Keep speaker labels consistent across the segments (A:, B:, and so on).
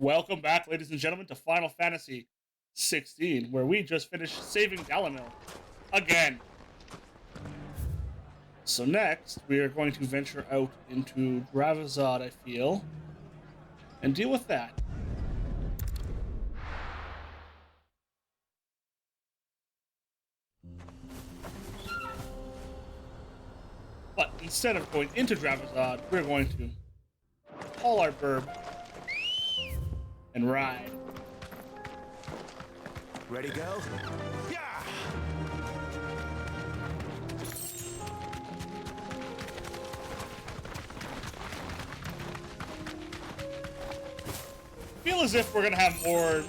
A: Welcome back, ladies and gentlemen, to Final Fantasy 16, where we just finished saving Dalamil again. So next, we are going to venture out into Ravaged, I feel, and deal with that. But instead of going into Ravaged, we're going to haul our burb and ride.
B: Ready, go? Yeah!
A: Feel as if we're gonna have more.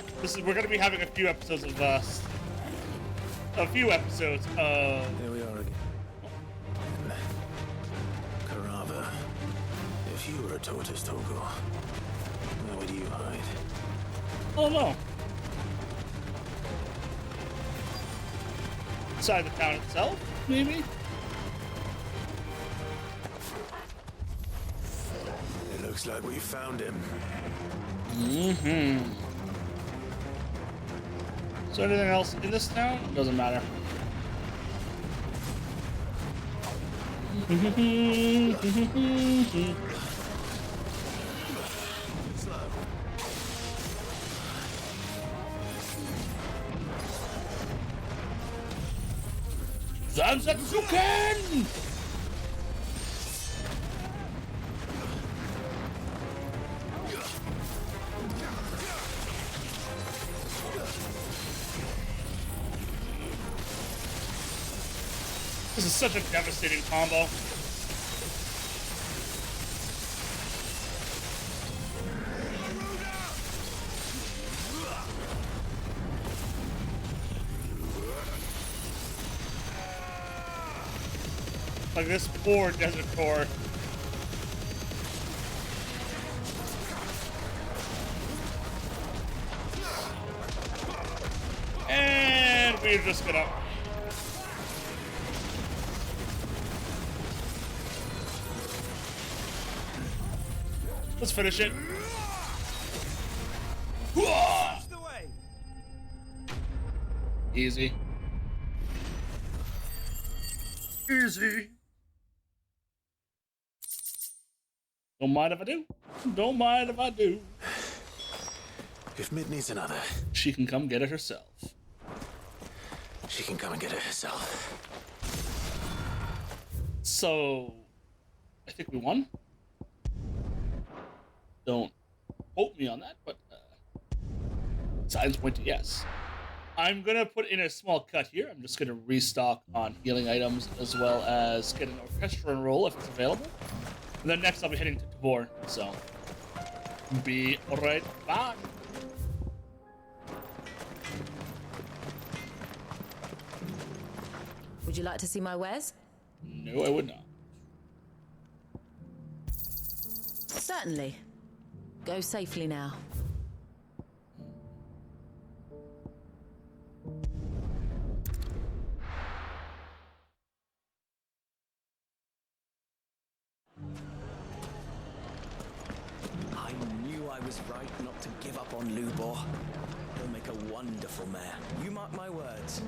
A: We're gonna be having a few episodes of
B: Here we are again. Carava. If you were a tortoise, Togo, where would you hide?
A: Oh no. Inside the town itself, maybe?
B: It looks like we found him.
A: Mm-hmm. Is there anything else in this town? Doesn't matter. Zanzetsuken! This is such a devastating combo. Like this poor desert core. And we're just gonna... Let's finish it. Easy. Easy. Don't mind if I do. Don't mind if I do.
B: If Mid needs another,
A: She can come get it herself.
B: she can come and get it herself.
A: So, I think we won. Don't quote me on that, but signs point to yes. I'm gonna put in a small cut here. I'm just gonna restock on healing items as well as get an orchestrion roll if it's available. And then next I'll be heading to Tabor, so be right back.
C: Would you like to see my wares?
A: No, I would not.
C: Certainly. Go safely now.
D: I knew I was right not to give up on Lubor. He'll make a wonderful mayor. You mark my words.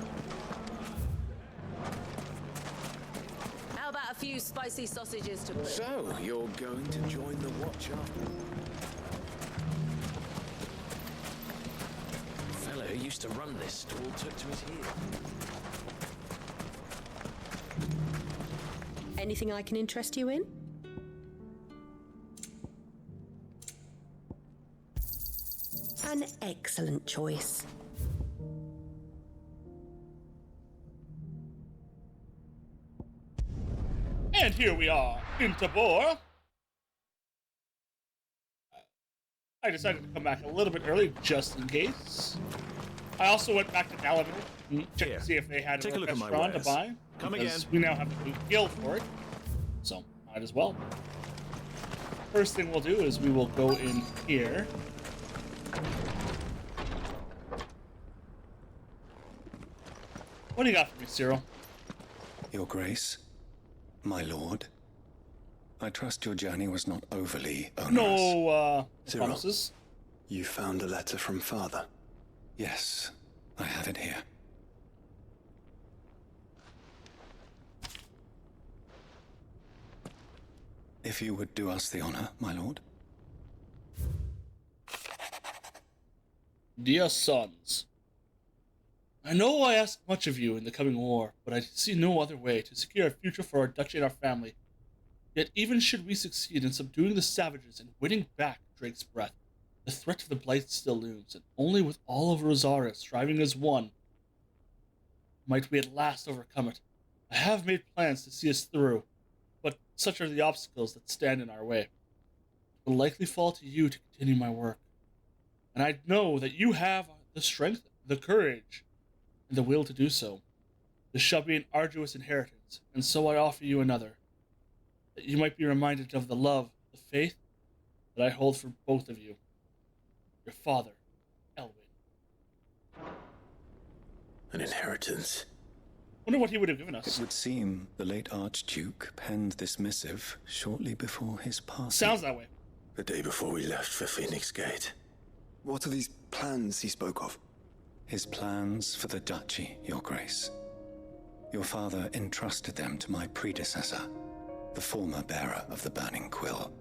C: How about a few spicy sausages to put?
B: So, you're going to join the Watch after all?
D: The fellow who used to run this stall took to his heels.
E: Anything I can interest you in? An excellent choice.
A: And here we are in Tabor. I decided to come back a little bit early just in case. I also went back to Dalamir to check
B: Here,
A: to see if they had
B: take
A: an
B: a look at my
A: orchestrion to
B: wares.
A: buy.
B: Come
A: because
B: again.
A: we now have a new guild for it. So, might as well. First thing we'll do is we will go in here. What do you got for me, Cyril?
F: Your Grace, my lord, I trust your journey was not overly onerous.
A: No
B: Cyril.
A: promises.
B: You found a letter from Father?
F: Yes, I have it here. If you would do us the honor, my lord.
A: Dear sons, I know I ask much of you in the coming war, but I see no other way to secure a future for our duchy and our family. Yet even should we succeed in subduing the savages and winning back Drake's breath, the threat of the Blight still looms, and only with all of Rosaria striving as one might we at last overcome it. I have made plans to see us through, but such are the obstacles that stand in our way. It will likely fall to you to continue my work, and I know that you have the strength, the courage, and the will to do so. This shall be an arduous inheritance, and so I offer you another, that you might be reminded of the love, the faith that I hold for both of you. Your father, Elwyn.
B: An inheritance.
A: Wonder what he would have given
F: It
A: us.
F: would seem the late Archduke penned this missive shortly before his passing.
A: Sounds that way.
B: The day before we left for Phoenix Gate. What are these plans he spoke of?
F: His plans for the duchy, Your Grace. Your father entrusted them to my predecessor, the former bearer of the Burning Quill,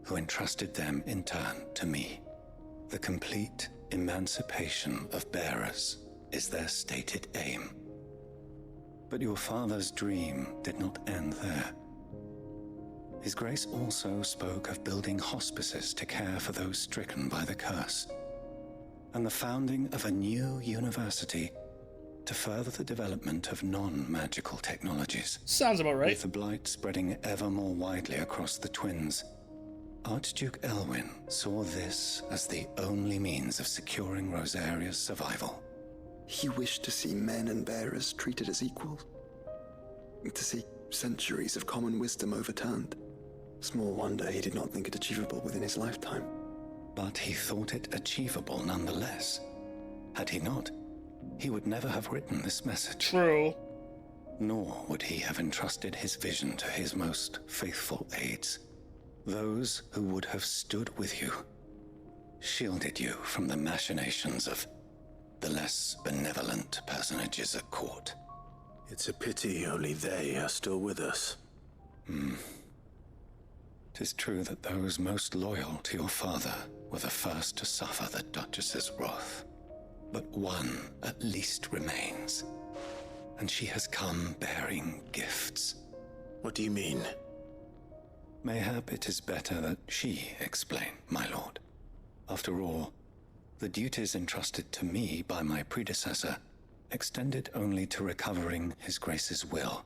F: who entrusted them in turn to me. The complete emancipation of bearers is their stated aim. But your father's dream did not end there. His Grace also spoke of building hospices to care for those stricken by the curse, and the founding of a new university to further the development of non-magical technologies.
A: Sounds about right.
F: With the blight spreading ever more widely across the twins, Archduke Elwyn saw this as the only means of securing Rosaria's survival.
B: He wished to see men and bearers treated as equals. To see centuries of common wisdom overturned. Small wonder he did not think it achievable within his lifetime.
F: But he thought it achievable nonetheless. Had he not, he would never have written this message.
A: True.
F: Nor would he have entrusted his vision to his most faithful aides, those who would have stood with you, shielded you from the machinations of the less benevolent personages at court.
B: It's a pity only they are still with us.
F: 'Tis true that those most loyal to your father were the first to suffer the Duchess's wrath. But one at least remains, and she has come bearing gifts.
B: What do you mean?
F: Mayhap it is better that she explain, my lord. After all, the duties entrusted to me by my predecessor extended only to recovering His Grace's will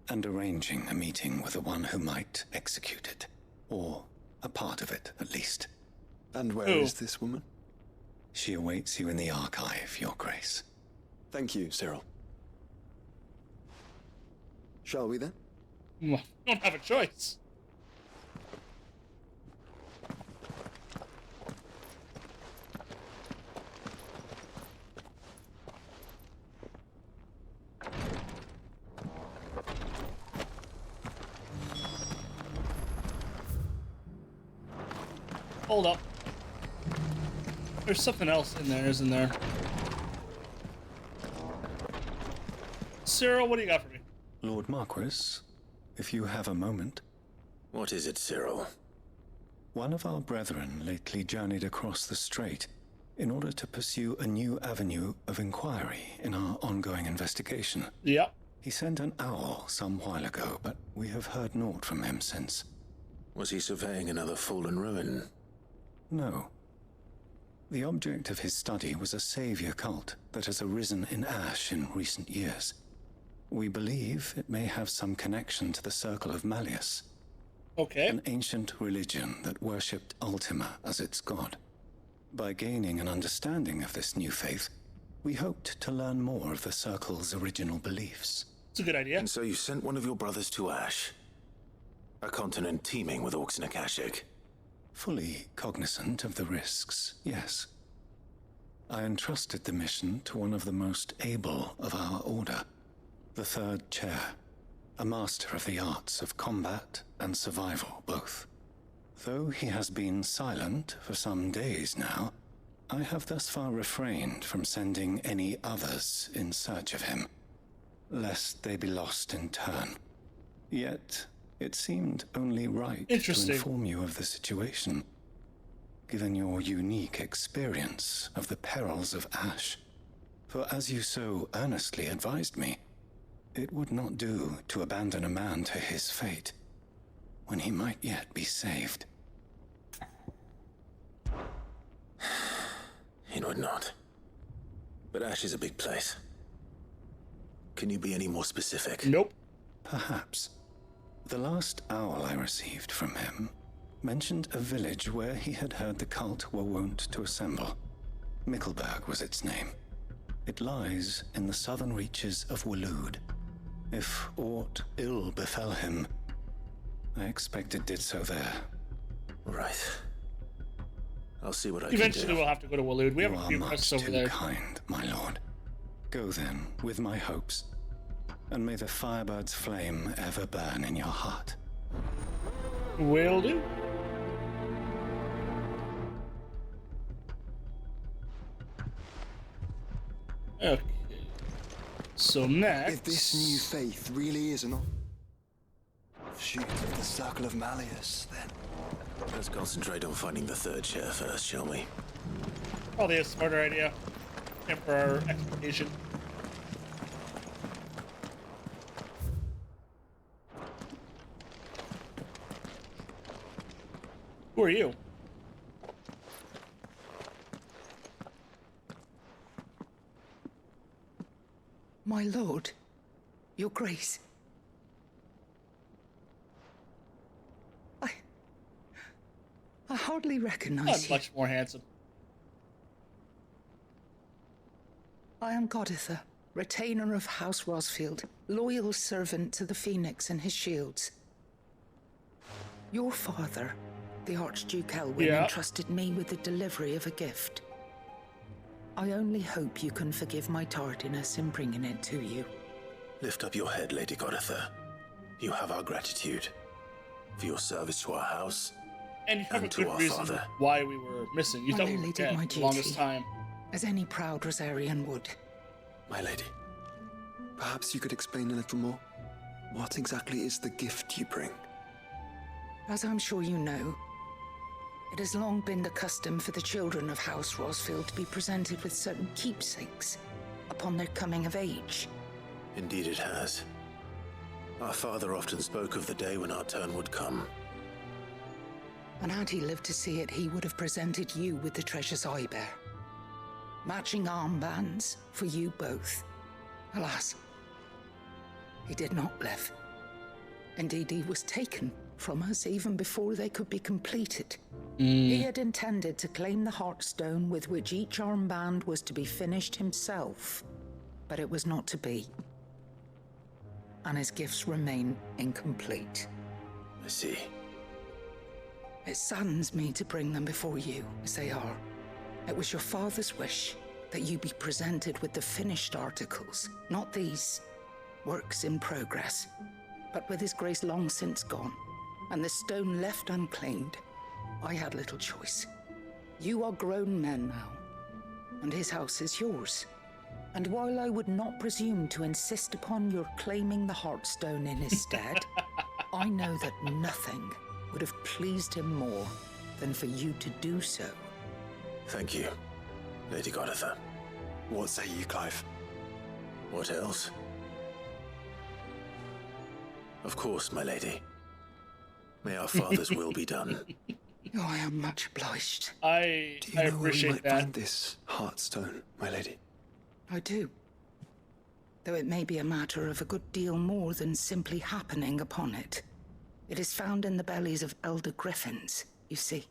F: and arranging a meeting with the one who might execute it, or a part of it at least.
B: And where
A: Who?
B: is this woman?
F: She awaits you in the archive, Your Grace.
B: Thank you, Cyril. Shall we then?
A: Well, we don't have a choice. Hold up. There's something else in there, isn't there? Cyril, what do you got for me?
F: Lord Marquis, if you have a moment.
B: What is it, Cyril?
F: One of our brethren lately journeyed across the strait in order to pursue a new avenue of inquiry in our ongoing investigation.
A: Yep.
F: He sent an owl some while ago, but we have heard naught from him since.
B: Was he surveying another fallen ruin?
F: No. The object of his study was a savior cult that has arisen in Ash in recent years. We believe it may have some connection to the Circle of Malleus,
A: Okay.
F: an ancient religion that worshipped Ultima as its god. By gaining an understanding of this new faith, we hoped to learn more of the Circle's original beliefs.
A: It's a good idea.
B: And so you sent one of your brothers to Ash? A continent teeming with orcs and Akashic?
F: Fully cognizant of the risks, yes. I entrusted the mission to one of the most able of our order, the third chair, a master of the arts of combat and survival both. Though he has been silent for some days now, I have thus far refrained from sending any others in search of him, lest they be lost in turn. Yet, it seemed only right to
A: Interesting.
F: inform you of the situation, given your unique experience of the perils of Ash. For as you so earnestly advised me, it would not do to abandon a man to his fate, when he might yet be saved.
D: It would not. But Ash is a big place. Can you be any more specific?
A: Nope.
F: Perhaps. The last owl I received from him mentioned a village where he had heard the cult were wont to assemble. Mickleburg was its name. It lies in the southern reaches of Waloed. If aught ill befell him, I expect it did so there.
D: Right. I'll see what I
A: Eventually
D: can do.
A: we'll have to go to Waloed. We have
F: You
A: a
F: are
A: few
F: much
A: quests over
F: too
A: there.
F: kind, my lord. Go then, with my hopes, and may the firebird's flame ever burn in your heart.
A: Will do. Okay. So next...
B: If this new faith really is an offshoot of the Circle of Malleus, then
D: Let's concentrate on finding the third chair first, shall we?
A: Probably a smarter idea. Temper our expectation. Who are you?
G: My lord, your grace. I hardly recognize
A: Not
G: you.
A: much more handsome.
G: I am Goditha, retainer of House Rosfield, loyal servant to the Phoenix and his shields. Your father, the Archduke Elwyn,
A: Yeah.
G: entrusted me with the delivery of a gift. I only hope you can forgive my tardiness in bringing it to you.
D: Lift up your head, Lady Goditha. You have our gratitude for your service to our house.
A: And you have
D: And
A: a
D: to
A: good
D: our
A: reason
D: father.
A: why we were missing. You
G: I
A: thought we
G: only
A: were
G: did
A: dead
G: my
A: for the longest
G: duty.
A: time.
G: As any proud Rosarian would.
B: my lady, perhaps you could explain a little more? What exactly is the gift you bring?
G: As I'm sure you know, it has long been the custom for the children of House Rosfield to be presented with certain keepsakes upon their coming of age.
D: Indeed it has. Our father often spoke of the day when our turn would come.
G: And had he lived to see it, he would have presented you with the treasures I bear. Matching armbands for you both. Alas, he did not live. Indeed, he was taken from us even before they could be completed. He had intended to claim the Heartstone with which each armband was to be finished himself, but it was not to be. And his gifts remain incomplete.
D: I see.
G: It saddens me to bring them before you, as they are. It was your father's wish that you be presented with the finished articles, not these works in progress. But with his grace long since gone, and the stone left unclaimed, I had little choice. You are grown men now, and his house is yours. And while I would not presume to insist upon your claiming the Heartstone in his stead, I know that nothing would have pleased him more than for you to do so.
D: Thank you, Lady Goditha.
B: What say you, Clive?
D: What else? Of course, my lady. May our father's will be done.
G: Oh, I am much obliged.
A: I
B: Do you know where we
A: appreciate
B: might
A: that.
B: find this Heartstone, my lady?
G: I do. Though it may be a matter of a good deal more than simply happening upon it. It is found in the bellies of elder griffins, you see.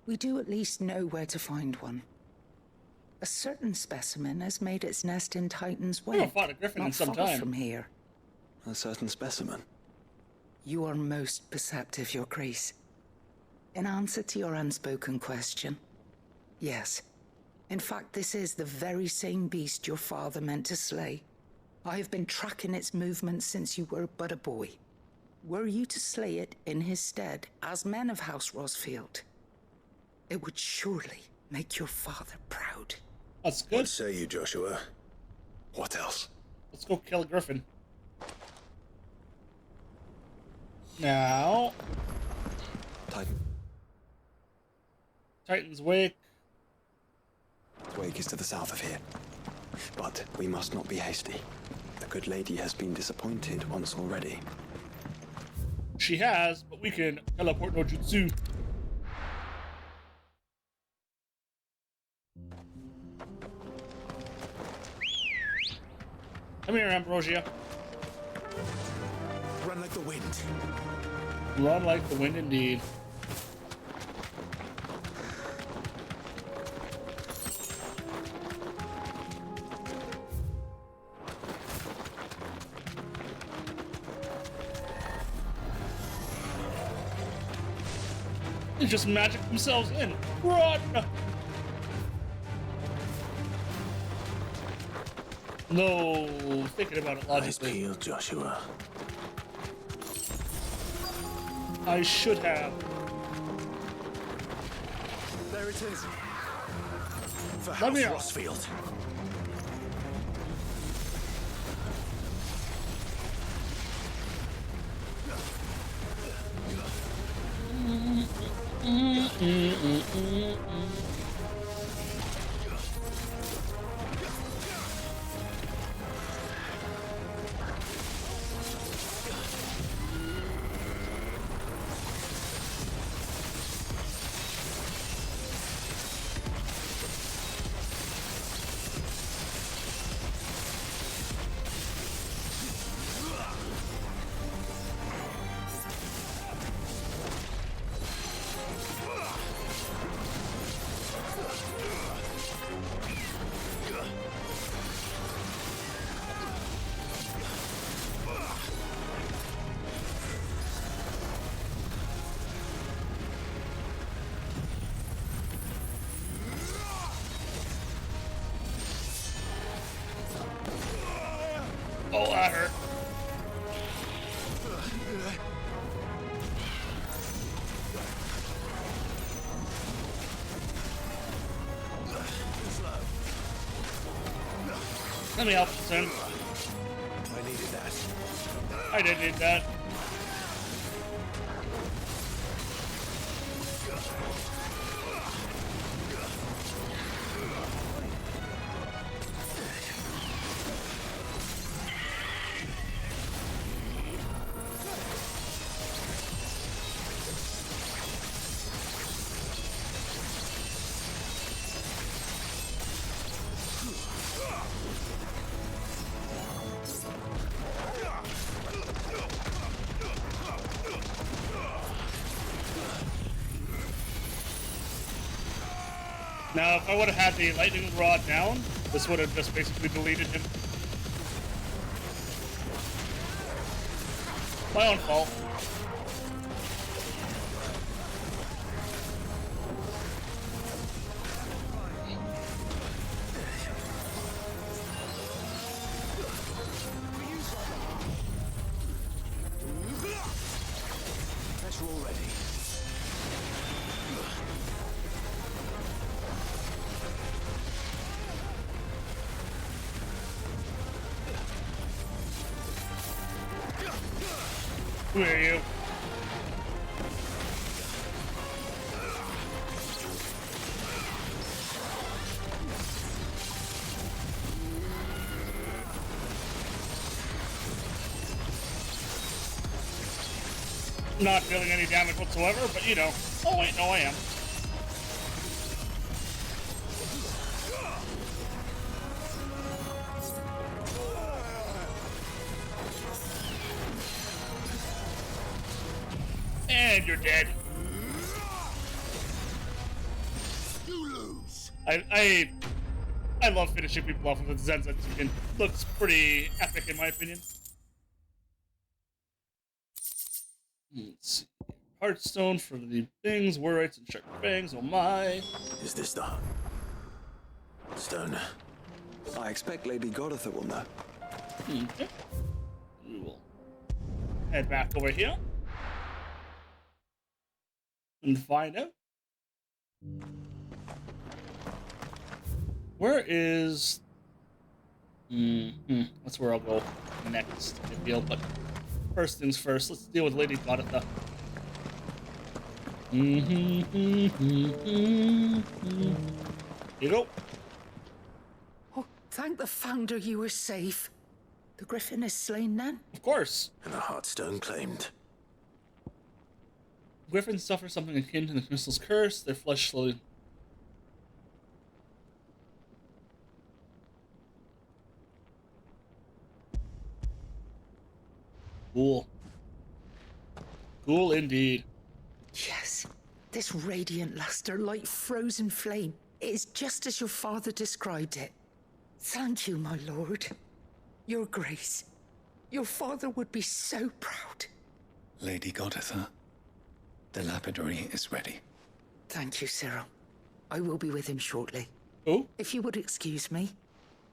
G: We do at least know where to find one. A certain specimen has made its nest in Titan's
A: We haven't
G: Wake,
A: fought a griffin in
G: not
A: some
G: far
A: time.
G: from here.
B: A certain specimen.
G: You are most perceptive, Your Grace. In answer to your unspoken question, yes. In fact, this is the very same beast your father meant to slay. I have been tracking its movements since you were but a boy. Were you to slay it in his stead, as men of House Rosfield, it would surely Make your father proud.
A: That's
B: What
A: good.
B: say you, Joshua? What else?
A: Let's go kill a griffin. Now,
B: Titan.
A: Titan's Wake.
B: Wake is to the south of here. But we must not be hasty. The good lady has been disappointed once already.
A: She has, but we can teleport no jutsu. Come here, Ambrosia.
D: Run like the wind.
A: Run like the wind indeed. They just magic themselves in. Run! No, thinking about it logically.
D: Peeled, Joshua.
A: I should have.
D: There it is. For
A: Let me
D: House
A: out.
D: Rossfield.
A: Oh, that hurt. Let me help you, son.
D: I needed that.
A: I didn't need that. Now, if I would have had the lightning rod down, this would have just basically deleted him. My own fault.
D: Pressure already.
A: Who are you? Not dealing any damage whatsoever, but you know. Oh wait, no I am. And you're dead.
D: You lose.
A: I love finishing people off with the Zenzen. Looks pretty epic in my opinion. Let's see. Heartstone for the things, words, and sharp fangs. Oh my.
D: Is this the stone?
B: I expect Lady Goditha will know.
A: Okay. We will head back over here and find out. Where is... That's where I'll go next, I feel. But first things first, let's deal with Lady Godatha. Here you go.
G: Oh, thank the Founder you were safe. The Griffin is slain then?
A: Of course.
H: And the Heartstone claimed.
A: Griffins suffer something akin to the crystal's curse. Their flesh slowly... Cool. Cool indeed.
G: Yes, this radiant luster like frozen flame. It is just as your father described it. Thank you, my lord. Your grace. Your father would be so proud.
F: Lady Godatha, the lapidary is ready.
G: Thank you, Cyril. I will be with him shortly.
A: Oh?
G: If you would excuse me,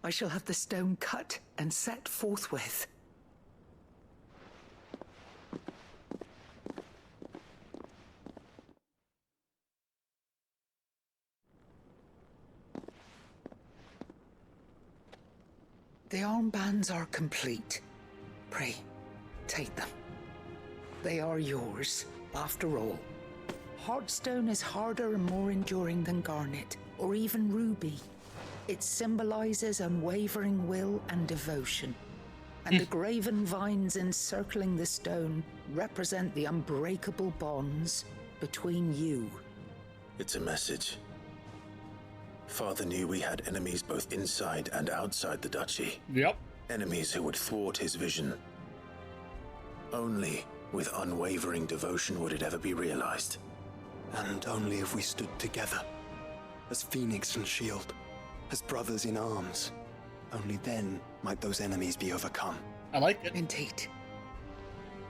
G: I shall have the stone cut and set forthwith. The armbands are complete. Pray, take them. They are yours, after all. Heartstone is harder and more enduring than garnet, or even ruby. It symbolizes unwavering will and devotion. And the graven vines encircling the stone represent the unbreakable bonds between you.
H: It's a message. Father knew we had enemies both inside and outside the duchy.
A: Yep.
H: Enemies who would thwart his vision. Only with unwavering devotion would it ever be realized.
B: And only if we stood together, as Phoenix and Shield, as brothers in arms, only then might those enemies be overcome.
A: I like it.
G: Indeed.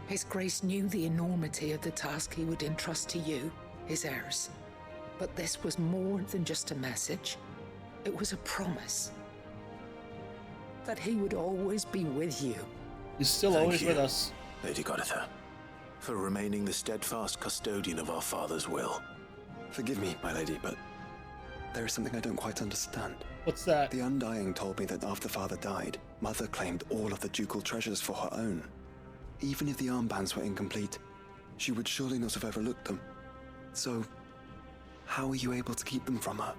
G: His Grace knew the enormity of the task he would entrust to you, his heirs. But this was more than just a message. It was a promise. That he would always be with you.
A: He's still
H: Thank
A: always
H: you,
A: with us.
H: Lady Godatha, for remaining the steadfast custodian of our father's will.
B: Forgive me, my lady, but there is something I don't quite understand.
A: What's that?
B: The Undying told me that after Father died, Mother claimed all of the ducal treasures for her own. Even if the armbands were incomplete, she would surely not have overlooked them. So, how were you able to keep them from her?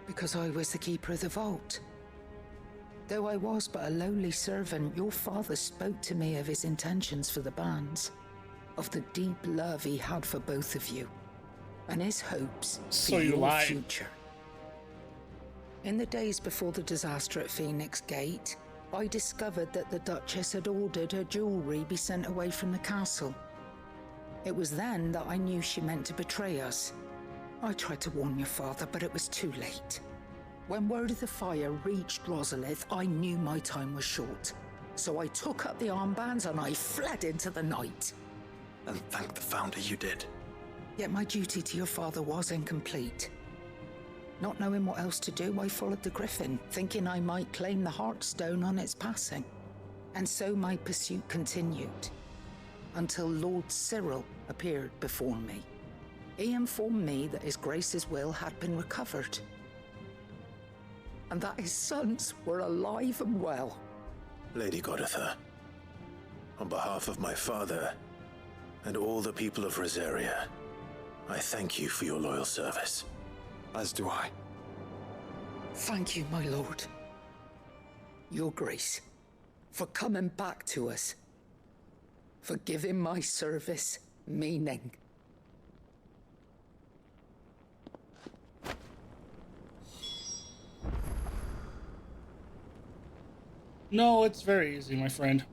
G: Because I was the keeper of the vault. Though I was but a lowly servant, your father spoke to me of his intentions for the bands, of the deep love he had for both of you, and his hopes
A: So
G: for
A: you
G: your
A: lied.
G: future. In the days before the disaster at Phoenix Gate, I discovered that the Duchess had ordered her jewelry be sent away from the castle. It was then that I knew she meant to betray us. I tried to warn your father, but it was too late. When word of the fire reached Rosalith, I knew my time was short. So I took up the armbands and I fled into the night.
B: And thank the Founder you did.
G: Yet my duty to your father was incomplete. Not knowing what else to do, I followed the Griffin, thinking I might claim the Heartstone on its passing. And so my pursuit continued, until Lord Cyril appeared before me. He informed me that His Grace's will had been recovered, and that his sons were alive and well.
H: Lady Godatha, on behalf of my father and all the people of Rosaria, I thank you for your loyal service.
B: As do I.
G: Thank you, my lord. Your Grace, for coming back to us, for giving my service meaning.
A: No, it's very easy, my friend.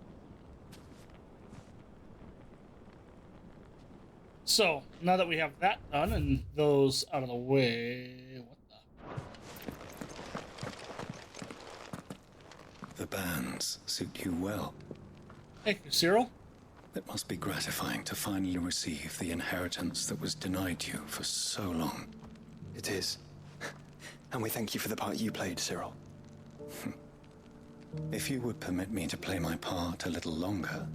A: So, now that we have that done and those out of the way... What the...
F: The bands suit you well.
A: Thank you, Cyril.
F: It must be gratifying to finally receive the inheritance that was denied you for so long.
B: It is. And we thank you for the part you played, Cyril.
F: If you would permit me to play my part a little longer,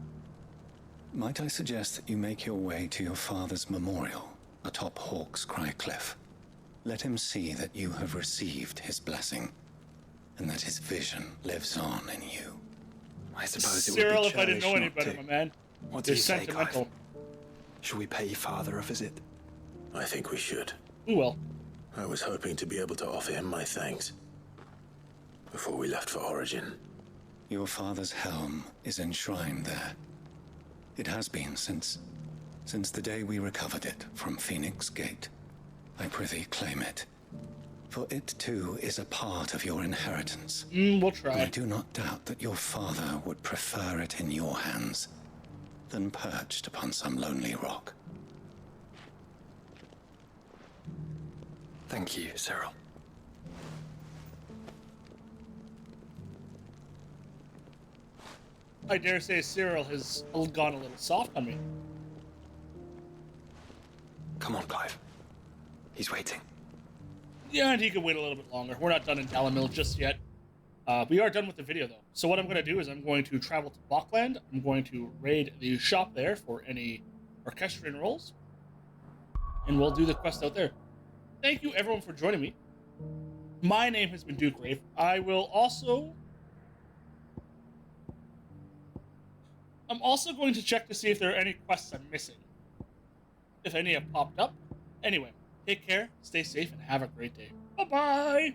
F: might I suggest that you make your way to your father's memorial atop Hawk's Cry Cliff? Let him see that you have received his blessing. and that his vision lives on in you.
B: I suppose it
A: Cyril,
B: would
A: if
B: be
A: I didn't know
B: churlish
A: any
B: not
A: better,
B: to.
A: my man.
B: What do
A: You're
B: you say,
A: sentimental.
B: Clive? Shall we pay Father a visit?
H: I think we should.
A: Ooh, well.
H: I was hoping to be able to offer him my thanks before we left for Origin.
F: Your father's helm is enshrined there. It has been since the day we recovered it from Phoenix Gate. I prithee claim it, for it too is a part of your inheritance.
A: We'll
F: And I
A: try.
F: do not doubt that your father would prefer it in your hands than perched upon some lonely rock.
B: Thank you, Cyril.
A: I dare say Cyril has gone a little soft on me.
B: Come on, Clive. He's waiting.
A: Yeah, and he could wait a little bit longer. We're not done in Dalamil just yet. We are done with the video, though. So what I'm going to do is I'm going to travel to Bachland. I'm going to raid the shop there for any orchestrion rolls. And we'll do the quest out there. Thank you, everyone, for joining me. My name has been Duke Rave. I'm also going to check to see if there are any quests I'm missing. If any have popped up. Anyway, take care, stay safe, and have a great day. Bye-bye!